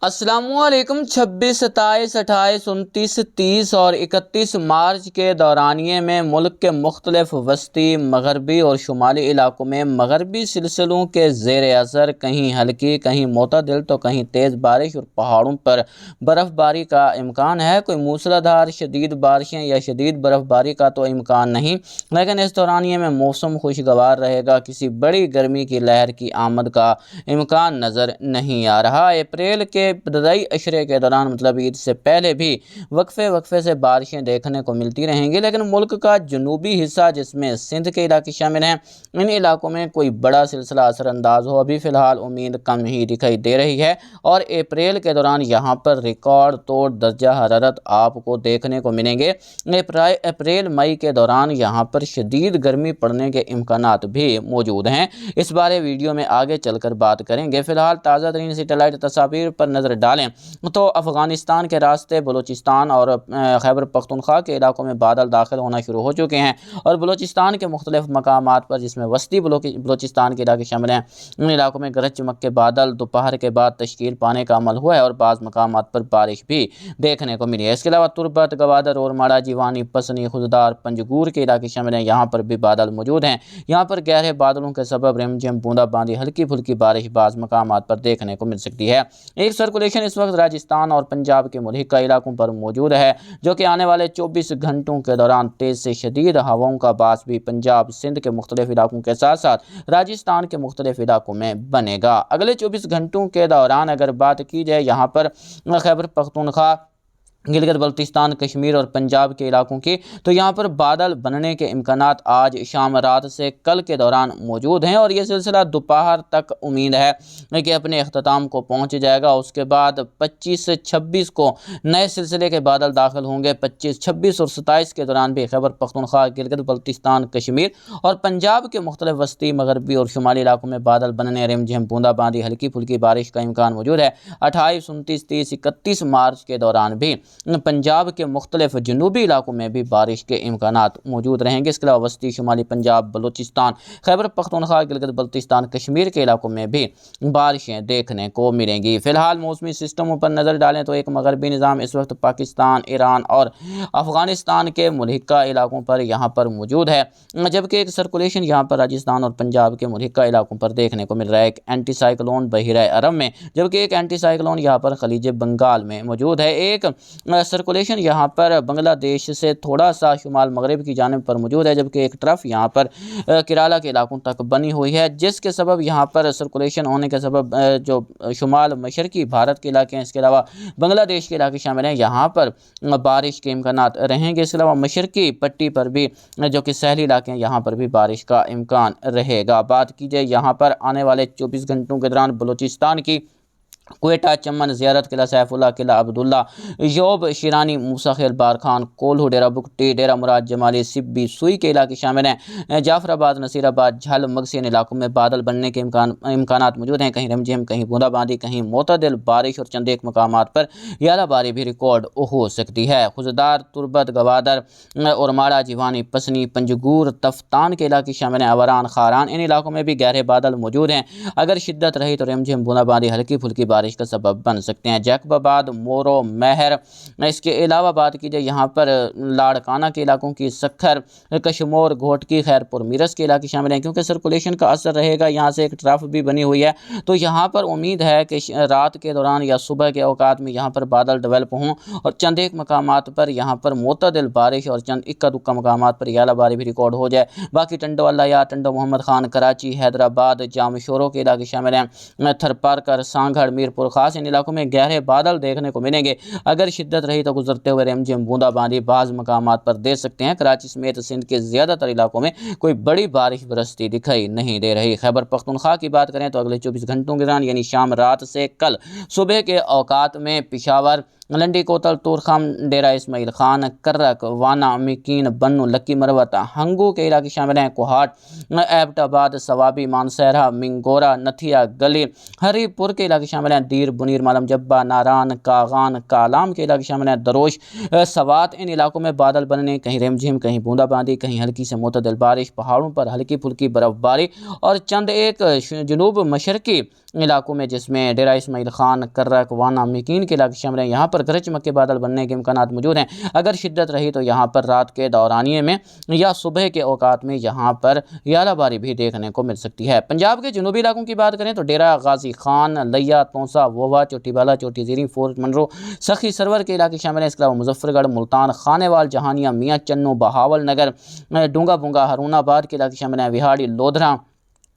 अस्सलाम वालेकुम। 26, 27, 28, 29, 30 और 31 मार्च के दौरानिए में मुल्क के मुख्तलिफ वस्ती, मगरबी और शुमाली इलाकों में मगरबी सिलसिलों के ज़ेर असर कहीं हल्की, कहीं मोतदिल तो कहीं तेज़ बारिश और पहाड़ों पर बर्फ़बारी का इम्कान है। कोई मूसलाधार शदीद बारिशें या शदीद बर्फ़बारी का तो इम्कान नहीं, लेकिन इस दौरानिए में मौसम खुशगवार रहेगा। किसी बड़ी गर्मी की लहर की आमद का इम्कान नज़र नहीं आ रहा। अप्रैल के इब्तदाई अशरे के दौरान मतलब ईद से पहले भी वक्फे से बारिशें देखने को मिलती रहेंगी, लेकिन मुल्क का जनूबी हिस्सा जिसमें सिंध के इलाके शामिल हैं, इन इलाकों में कोई बड़ा सिलसिला असरअंदाज हो अभी फ़िलहाल उम्मीद कम ही दिखाई दे रही है। और अप्रैल के दौरान यहाँ पर रिकॉर्ड तोड़ दर्जा हरारत आपको देखने को मिलेंगे। अप्रैल मई के दौरान यहाँ पर शदीद गर्मी पड़ने के इम्कानात भी मौजूद हैं। इस बारे वीडियो में आगे चलकर बात करेंगे। फ़िलहाल ताज़ा तरीन सैटेलाइट तस्वीर पर नज़र डालें तो अफ़गानिस्तान के रास्ते बलूचिस्तान और खैबर पख्तूनख्वा के इलाकों में बादल दाखिल होना शुरू हो चुके हैं और बलूचिस्तान के मुख्तलिफ मकामात पर, जिसमें वस्ती बलूचिस्तान के इलाके शामिल हैं, इन इलाकों में गरज चमक के बादल दोपहर के बाद तश्कील पाने का अमल हुआ है और बाज़ मकामात पर बारिश भी देखने को मिली है। इसके अलावा तुरबत, गवादर और माड़ा, जीवानी, पसनी, खुददार, पंजगूर के इलाके शामिल हैं, यहाँ पर भी बादल मौजूद हैं। यहाँ पर गहरे बादलों के सबब रिमझिम बूंदाबांदी, हल्की फुल्की बारिश बाज़ मकामात पर देखने को मिल सकती है। एक सर्कुलेशन इस वक्त राजस्थान और पंजाब के मुल्हिका इलाकों पर मौजूद है, जो कि आने वाले 24 घंटों के दौरान तेज़ से शदीद हवाओं का बास भी पंजाब, सिंध के मुख्तलिफ इलाकों के साथ साथ राजस्थान के मुख्तलिफ इलाकों में बनेगा। अगले 24 घंटों के दौरान अगर बात की जाए यहाँ पर खैबर पख्तूनख्वा, गिलगित बल्तिस्तान, कश्मीर और पंजाब के इलाकों की, तो यहाँ पर बादल बनने के इम्कानात आज शाम रात से कल के दौरान मौजूद हैं और ये सिलसिला दोपहर तक उम्मीद है कि अपने अख्ताम को पहुँच जाएगा। उसके बाद 25-26 को नए सिलसिले के बादल दाखिल होंगे। 25, 26 और 27 के दौरान भी खैबर पख्तूनख्वा, गिलगित बल्तिस्तान, कश्मीर और पंजाब के मुख्तलिफ वस्ती, मगरबी और शुमाली इलाकों में बादल बनने, रिमझिम बूंदाबांदी, हल्की फुल्की बारिश का इम्कान मौजूद है। 28, 29, 30, 31 मार्च के दौरान भी पंजाब के मुख्तलिफ जनूबी इलाकों में भी बारिश के इम्कानात मौजूद रहेंगे। इसके अलावा वस्ती, शुमाली पंजाब, बलूचिस्तान, खैबर पख्तूनख्वा, गिलगित बल्तिस्तान, कश्मीर के इलाकों में भी बारिशें देखने को मिलेंगी। फ़िलहाल मौसमी सिस्टमों पर नज़र डालें तो एक मगरबी निज़ाम इस वक्त पाकिस्तान, ईरान और अफ़गानिस्तान के मुल्हिका इलाकों पर यहाँ पर मौजूद है, जबकि एक सर्कुलेशन यहाँ पर राजस्थान और पंजाब के मुल्हिका इलाकों पर देखने को मिल रहा है। एक एंटी साइक्लोन बहिरा अरब में, जबकि एक एंटी साइक्लोन यहाँ पर खलीज बंगाल में मौजूद है। एक सर्कुलेशन यहाँ पर बांग्लादेश से थोड़ा सा शुमाल मगरब की जानिब पर मौजूद है, जबकि एक तरफ यहाँ पर केरला के इलाकों तक बनी हुई है, जिसके सबब यहाँ पर सर्कुलेशन होने के सबब जो शुमाल मशरकी भारत के इलाके हैं, इसके अलावा बांग्लादेश के इलाके शामिल हैं, यहाँ पर बारिश के इम्कानात रहेंगे। इसके अलावा मशरकी पट्टी पर भी जो कि सहली इलाके हैं, यहाँ पर भी बारिश का इम्कान रहेगा। बात की जाए यहाँ पर आने वाले 24 घंटों के दौरान बलूचिस्तान की, क्वेटा, चमन, ज़ियारत, किला सैफुल्ला, किला अब्दुल्ला, योब, शिरानी, मूसा खेल, बारखान, कोल्हू, डेरा बुगटी, डेरा मुराद जमाली, सिब्बी, सुई के इलाके शामिल हैं। जाफराबाद, नसीराबाद, झल, मगसी इलाकों में बादल बनने के इम्कानात मौजूद हैं। कहीं रमझिम, कहीं बूंदाबांदी, कहीं मोतदिल बारिश और चंद एक मकामात पर यालाबारी भी रिकॉर्ड हो सकती है। खुजदार, तुरबत, गवादर और माड़ा, जीवानी, पसनी, पंजगूर, तफ्तान के इलाके शामिल हैं। अवरान, खारान, इन इलाकों में भी गहरे बादल मौजूद हैं। अगर शिद्दत रही तो रमझिम बूंदाबांदी, हल्की फुल्की बारिश का सबब बन सकते हैं। जैकबाबाद, मोरो, महर, इसके अलावा बात की जाए यहाँ पर लाड़काना के इलाकों की, सखर, कशमोर, घोटकी, खैरपुर, मिरस के इलाके शामिल हैं। क्योंकि सर्कुलेशन का असर रहेगा, यहाँ से एक ट्रफ भी बनी हुई है, तो यहाँ पर उम्मीद है कि रात के दौरान या सुबह के औकात में यहाँ पर बादल डेवलप हों और चंद एक मकामात पर यहाँ पर मोतदिल बारिश और चंद इक्का दुक्का मकामात पर यालाबारी भी रिकॉर्ड हो जाए। बाकी टंडो अल्लाह या टंडो मोहम्मद खान, कराची, हैदराबाद, जामशोरों के इलाके शामिल हैं। थरपारकर, सांगड़, मीरपुर खास, इन इलाकों में गहरे बादल देखने को मिलेंगे। अगर शिद्दत रही तो गुजरते हुए रिमझिम बूंदाबांदी बाज़ मकामात पर दे सकते हैं। कराची समेत सिंध के ज़्यादातर इलाकों में कोई बड़ी बारिश बरसती दिखाई नहीं दे रही। खैबर पख्तूनख्वा की बात करें तो अगले 24 घंटों के दौरान यानी शाम रात से कल सुबह के औकात में पिशावर, लंडी कोतल, तूरखम, डेरा इस्माइल खान, कर्रक, वाना, मिकीन, बन्नू, लक्की मरवत, हंगू के इलाके शामिल हैं। कोहाट, एबटाबाद, सवाबी, मानसहरा, मिंगोरा, नथिया, गली, हरीपुर के इलाके शामिल हैं। ہیں دیر بنیر مالم جبہ ناران کاغان کالام کے علاقے شامل ہیں دروش سوات ان علاقوں میں بادل بننے کہیں رم جھم کہیں بوندا باندی کہیں ہلکی سے معتدل بارش پہاڑوں پر ہلکی پھلکی برف باری اور چند ایک جنوب مشرقی علاقوں میں جس میں ڈیرہ اسماعیل خان کرک وانا مکین کے علاقے شامل ہیں یہاں پر گرج چمک کے بادل بننے کے امکانات موجود ہیں اگر شدت رہی تو یہاں پر رات کے دورانیے میں یا صبح کے اوقات میں یہاں پر یالہ باری بھی دیکھنے کو مل سکتی ہے پنجاب کے جنوبی علاقوں کی بات کریں تو ڈیرہ غازی خان لیا تونسا ووا چوٹی بالا چوٹی زیری فورٹ منرو سخی سرور کے علاقے شامل ہیں اس کے علاوہ مظفر گڑھ ملتان خانے وال جہانیہ میاں چنو بہاول نگر ڈونگا بونگا ہرون آباد کے علاقے شامل ہیں وہاڑی لودھرا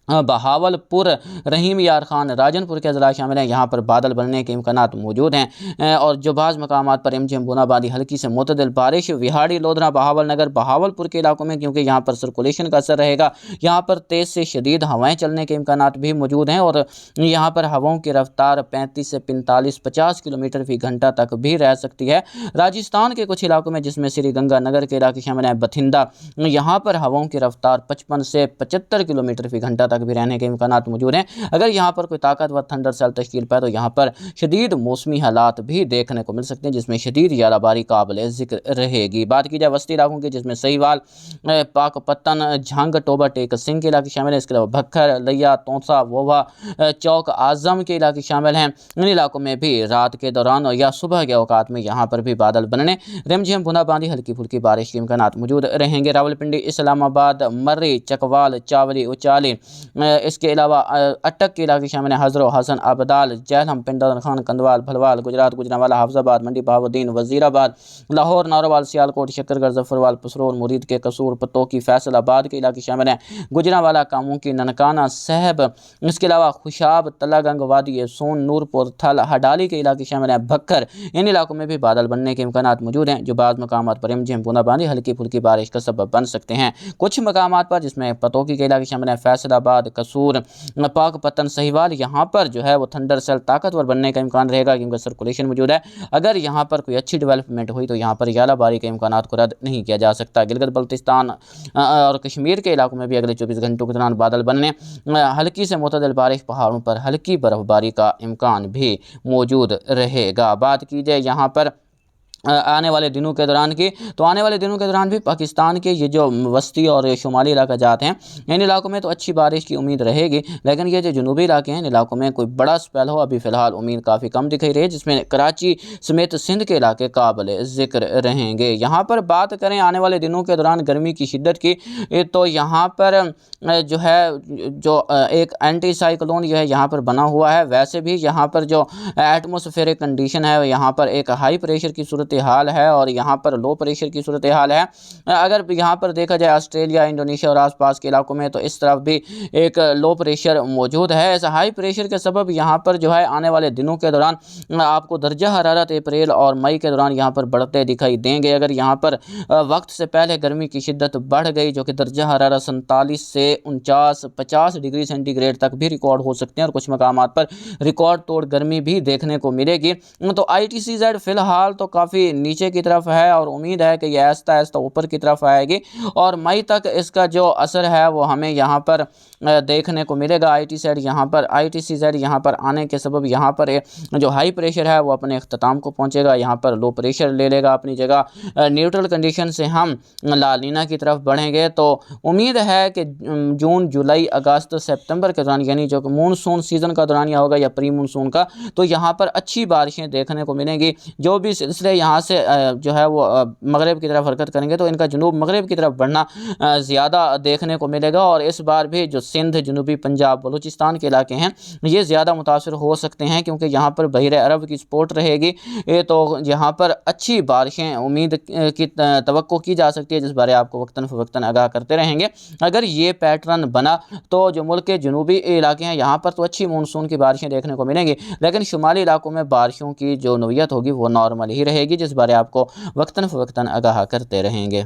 بہاول پور رحیم یار خان راجن پور کے اضلاع شامل ہیں یہاں پر بادل بننے کے امکانات موجود ہیں اور جو بعض مقامات پر رم بونا بادی ہلکی سے معتدل بارش وہاڑی لودھرا بہاول نگر بہاول پور کے علاقوں میں کیونکہ یہاں پر سرکولیشن کا اثر رہے گا یہاں پر تیز سے شدید ہوائیں چلنے کے امکانات بھی موجود ہیں اور یہاں پر ہواؤں کی رفتار 35 سے 45-50 کلومیٹر فی گھنٹہ تک بھی رہ سکتی ہے راجستھان کے کچھ علاقوں میں جس میں سری گنگا نگر کے علاقے شامل ہیں بتھندا یہاں پر ہواؤں کی رفتار 55 سے 75 کلومیٹر فی گھنٹہ تک بھی رہنے کے امکانات موجود ہیں اگر یہاں پر کوئی طاقتور تھنڈر سیل تشکیل پائے تو یہاں پر شدید موسمی حالات بھی دیکھنے کو مل سکتے ہیں جس میں شدید یالہ باری قابل ذکر رہے گی بات کی جائے وسطی علاقوں کی جس میں سہیوال پاک پتن جھنگ ٹوبہ ٹیک سنگھ کے علاقے شامل ہیں اس کے علاوہ بھکھر لیا تونسا ووا چوک اعظم کے علاقے شامل ہیں ان علاقوں میں بھی رات کے دوران یا صبح کے اوقات میں یہاں پر بھی بادل بننے رم جھم بوندا باندی ہلکی پھلکی بارش کے امکانات موجود رہیں گے راولپنڈی اسلام آباد مرری چکوال چاولی اچالی اس کے علاوہ اٹک کے علاقے شامل ہیں حضر و حسن آبدال جہلم پنڈر خان کندوال بھلوال گجرات گجرانوالا حافظ آباد منڈی بہاؤالدین وزیر آباد لاہور ناروال سیالکوٹ شکرگڑھ ظفروال پسرور مرید کے قصور پتوکی فیصل آباد کے علاقے شامل ہیں گجرانوالا کاموں کی ننکانہ صہب اس کے علاوہ خوشاب تلا گنگ وادی سون نورپور تھل ہڈالی کے علاقے شامل ہیں بھکر ان علاقوں میں بھی بادل بننے کے امکانات موجود ہیں جو بعض مقامات پر رم جھم بوندا باندی ہلکی پھلکی بارش کا سبب بن سکتے ہیں کچھ مقامات پر جس میں پتوکی کے علاقے شامل ہیں فیصل آباد قصور پاک پتن سہیوال یہاں پر جو ہے وہ تھنڈر سیل طاقتور بننے کا امکان رہے گا کیونکہ سرکولیشن موجود ہے اگر یہاں پر کوئی اچھی ڈیولپمنٹ ہوئی تو یہاں پر یالہ باری کے امکانات کو رد نہیں کیا جا سکتا گلگت بلتستان اور کشمیر کے علاقوں میں بھی اگلے 24 گھنٹوں کے دوران بادل بننے ہلکی سے معتدل بارش پہاڑوں پر ہلکی برف باری کا امکان بھی موجود رہے گا بات کی جائے یہاں پر آنے والے دنوں کے دوران کی تو آنے والے دنوں کے دوران بھی پاکستان کے یہ جو وسطی اور شمالی علاقہ جات ہیں ان علاقوں میں تو اچھی بارش کی امید رہے گی لیکن یہ جو جنوبی علاقے ہیں ان علاقوں میں کوئی بڑا سپیل ہو ابھی فی الحال امید کافی کم دکھائی رہی ہے جس میں کراچی سمیت سندھ کے علاقے قابل ذکر رہیں گے یہاں پر بات کریں آنے والے دنوں کے دوران گرمی کی شدت کی تو یہاں پر جو ہے جو ایک اینٹی سائیکلون جو ہے یہاں پر بنا ہوا ہے ویسے بھی یہاں پر جو ایٹماسفیئرک کنڈیشن ہے یہاں پر ایک ہائی پریشر کی صورتحال ہے اور یہاں پر لو پریشر کی صورتحال ہے اگر یہاں پر دیکھا جائے آسٹریلیا انڈونیشیا اور آس پاس کے علاقوں میں تو اس طرف بھی ایک لو پریشر موجود ہے ایسا ہائی پریشر کے سبب یہاں پر جو ہے آنے والے دنوں کے دوران آپ کو درجہ حرارت اپریل اور مئی کے دوران یہاں پر بڑھتے دکھائی دیں گے اگر یہاں پر وقت سے پہلے گرمی کی شدت بڑھ گئی جو کہ درجہ حرارت 47 سے 49-50 ڈگری سینٹی گریڈ تک بھی ریکارڈ ہو سکتے ہیں اور کچھ مقامات پر ریکارڈ توڑ گرمی بھی دیکھنے کو ملے گی تو ITCZ فی الحال تو کافی نیچے کی طرف ہے اور امید ہے کہ یہ آہستہ آہستہ اوپر کی طرف آئے گی اور مئی تک اس کا جو اثر ہے وہ ہمیں یہاں پر دیکھنے کو ملے گا ITCZ یہاں پر آنے کے سبب یہاں پر جو ہائی پریشر ہے وہ اپنے اختتام کو پہنچے گا یہاں پر لو پریشر لے لے گا اپنی جگہ نیوٹرل کنڈیشن سے ہم لا نینا کی طرف بڑھیں گے تو امید ہے کہ جون جولائی اگست سپتمبر کے دوران یعنی جو کہ مونسون سیزن کا دورانیہ ہوگا یا پری مونسون کا تو یہاں پر اچھی بارشیں دیکھنے کو ملیں گی جو بھی سلسلے یہاں سے جو ہے وہ مغرب کی طرف حرکت کریں گے تو ان کا جنوب مغرب کی طرف بڑھنا زیادہ دیکھنے کو ملے گا اور اس بار بھی جو سندھ جنوبی پنجاب بلوچستان کے علاقے ہیں یہ زیادہ متاثر ہو سکتے ہیں کیونکہ یہاں پر بحیرہ عرب کی سپورٹ رہے گی تو یہاں پر اچھی بارشیں امید کی توقع کی جا سکتی ہے جس بارے آپ کو وقتاً فوقتاً آگاہ کرتے رہیں گے اگر یہ پیٹرن بنا تو جو ملک کے جنوبی علاقے ہیں یہاں پر تو اچھی مونسون کی بارشیں دیکھنے کو ملیں گی لیکن شمالی علاقوں میں بارشوں کی جو نوعیت ہوگی وہ نارمل ہی رہے گی جس بارے آپ کو وقتاً فوقتاً آگاہ کرتے رہیں گے